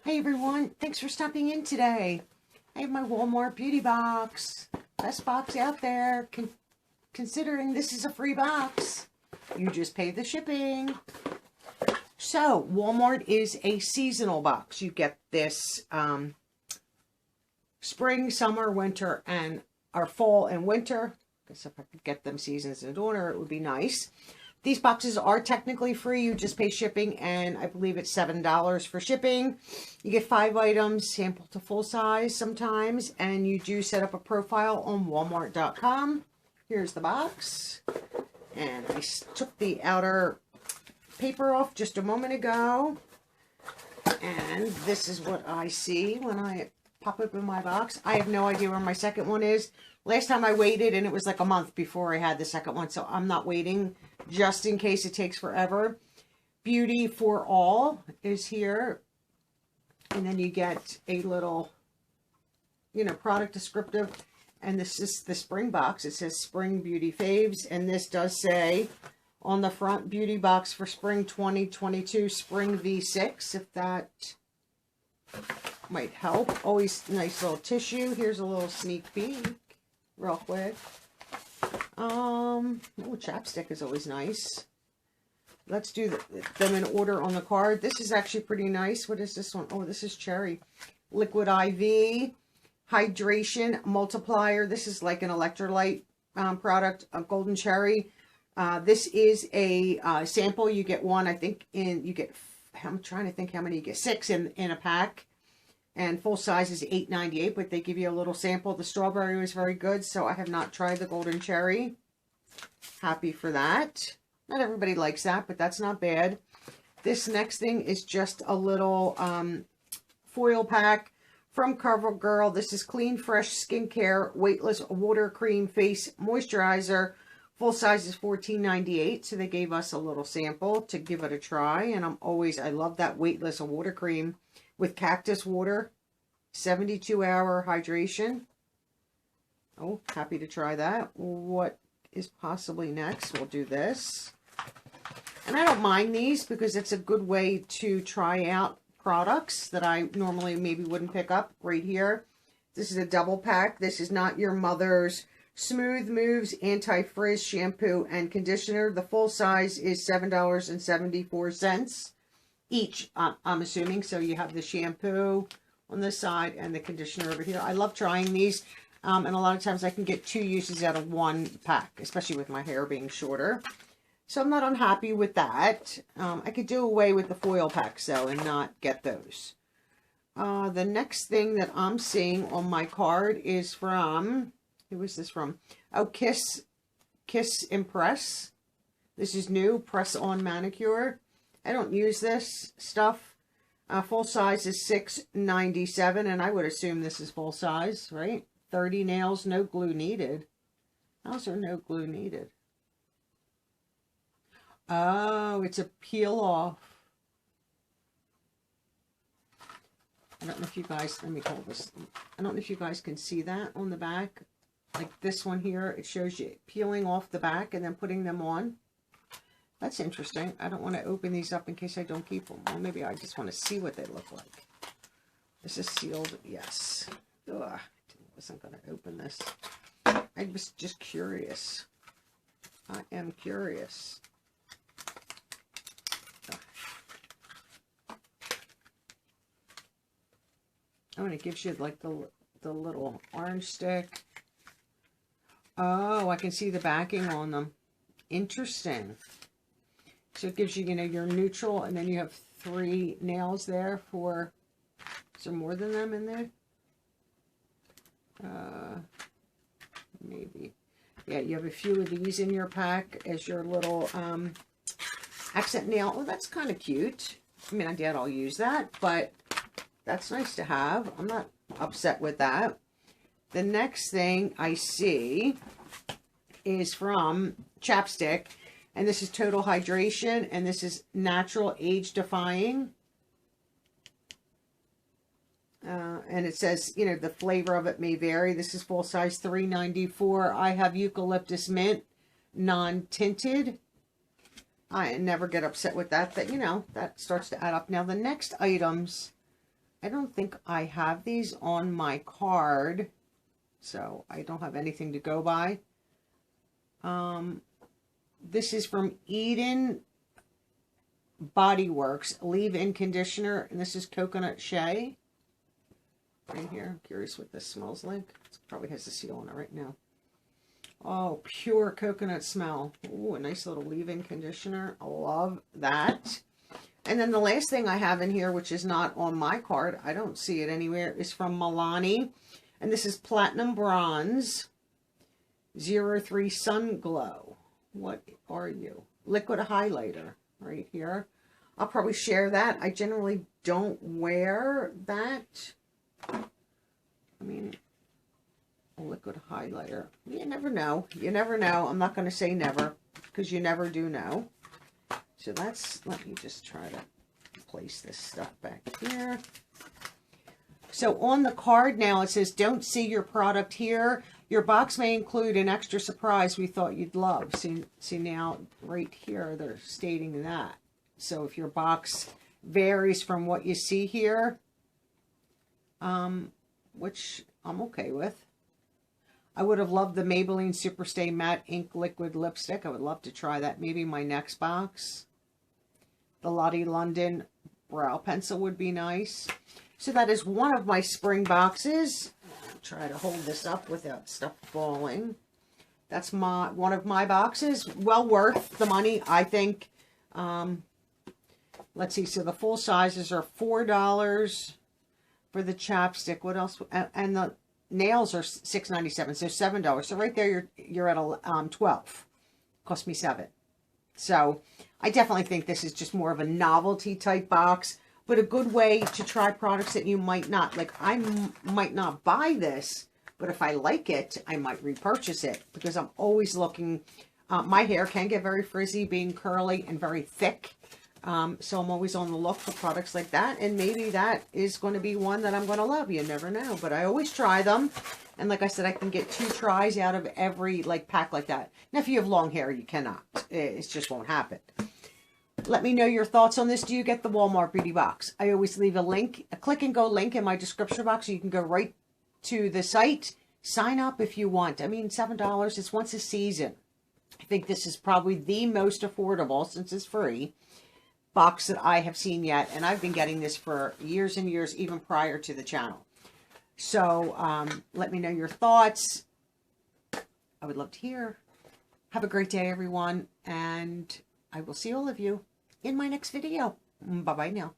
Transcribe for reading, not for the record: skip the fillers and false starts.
Hey everyone, thanks for stopping in today. I have my Walmart beauty box. Best box out there, considering this is a free box. You just pay the shipping. So, Walmart is a seasonal box. You get this spring, summer, winter, and our fall and winter. I guess if I could get them seasons in order, it would be nice. These boxes are technically free. You just pay shipping, and I believe it's $7 for shipping. You get 5 items, sample to full size sometimes, and you do set up a profile on Walmart.com. Here's the box, and I took the outer paper off just a moment ago, and this is what I see when I pop open my box. I have no idea where my second one is. Last time I waited, and it was like a month before I had the second one, so I'm not waiting just in case it takes forever. Beauty for All is here. And then you get a little, product descriptive. And this is the spring box. It says Spring Beauty Faves. And this does say on the front, Beauty Box for Spring 2022, Spring V6, if that might help. Always nice little tissue. Here's a little sneak peek real quick. Chapstick is always nice. Let's do them in order on the card. This is actually pretty nice. What is this one? Oh, this is cherry. Liquid IV, hydration multiplier. This is like an electrolyte product, a golden cherry. This is a sample. You get one, I think, I'm trying to think how many you get. 6 in a pack. And full size is $8.98, but they give you a little sample. The strawberry was very good, so I have not tried the golden cherry. Happy for that. Not everybody likes that, but that's not bad. This next thing is just a little foil pack from Covergirl. This is Clean Fresh Skincare Weightless Water Cream Face Moisturizer. Full size is $14.98, so they gave us a little sample to give it a try. And I love that weightless water cream with cactus water. 72-hour hydration. Oh, happy to try that. What is possibly next? We'll do this. And I don't mind these because it's a good way to try out products that I normally maybe wouldn't pick up right here. This is a double pack. This is Not Your Mother's Smooth Moves Anti-Frizz Shampoo and Conditioner. The full size is $7.74 each, I'm assuming. So you have the shampoo on this side and the conditioner over here. I love trying these. And a lot of times I can get 2 uses out of 1 pack, especially with my hair being shorter. So I'm not unhappy with that. I could do away with the foil packs, though, and not get those. The next thing that I'm seeing on my card is from, who is this from? Oh, Kiss Impress. This is new, press-on manicure. I don't use this stuff. Full size is $6.97, and I would assume this is full size, right? 30 nails, no glue needed. How's there no glue needed? Oh, it's a peel off. I don't know if you guys, let me hold this. I don't know if you guys can see that on the back. Like this one here, it shows you peeling off the back and then putting them on. That's interesting. I don't want to open these up in case I don't keep them. Well, maybe I just want to see what they look like. This is sealed, yes. Ugh, I wasn't going to open this. I was just curious. I am curious. Oh, and it gives you like the little orange stick. Oh, I can see the backing on them. Interesting. So it gives you, your neutral, and then you have 3 nails there for, is there more than them in there? Maybe. Yeah, you have a few of these in your pack as your little accent nail. Oh, that's kind of cute. I mean, I doubt I'll use that, but that's nice to have. I'm not upset with that. The next thing I see is from Chapstick, and this is Total Hydration, and this is Natural Age Defying. And it says, the flavor of it may vary. This is full size $3.94. I have Eucalyptus Mint, non-tinted. I never get upset with that, but that starts to add up. Now the next items I don't think I have these on my card, so I don't have anything to go by. This is from Eden Body Works leave-in conditioner, and this is coconut shea. Right here, I'm curious what this smells like. It probably has the seal on it right now. Oh, pure coconut smell. Ooh, a nice little leave-in conditioner. I love that. And then the last thing I have in here, which is not on my card, I don't see it anywhere, is from Milani. And this is Platinum Bronze 03 Sun Glow. What are you? Liquid highlighter right here. I'll probably share that. I generally don't wear that. I mean, a liquid highlighter. You never know. You never know. I'm not going to say never, because you never do know. So let me just try to place this stuff back here. So on the card now, it says, don't see your product here. Your box may include an extra surprise we thought you'd love. See now, right here, they're stating that. So if your box varies from what you see here, which I'm okay with. I would have loved the Maybelline Superstay Matte Ink Liquid Lipstick. I would love to try that. Maybe my next box. The Lottie London Brow Pencil would be nice. So that is one of my spring boxes. I'll try to hold this up without stuff falling. That's one of my boxes. Well worth the money, I think. Let's see. So the full sizes are $4 for the chapstick. What else? And the nails are $6.97, so $7. So right there, you're at a 12. Cost me $7. So I definitely think this is just more of a novelty type box, but a good way to try products that you might not like. I might not buy this, but if I like it, I might repurchase it, because I'm always looking. My hair can get very frizzy, being curly and very thick. So I'm always on the look for products like that, and maybe that is going to be one that I'm going to love. You never know, but I always try them. And like I said, I can get 2 tries out of every pack like that. Now, if you have long hair, you cannot. It just won't happen. Let me know your thoughts on this. Do you get the Walmart Beauty Box? I always leave a link, a click and go link in my description box, so you can go right to the site. Sign up if you want. I mean, $7, it's once a season. I think this is probably the most affordable, since it's free, box that I have seen yet. And I've been getting this for years and years, even prior to the channel. So let me know your thoughts. I would love to hear. Have a great day, everyone. And I will see all of you in my next video. Bye-bye now.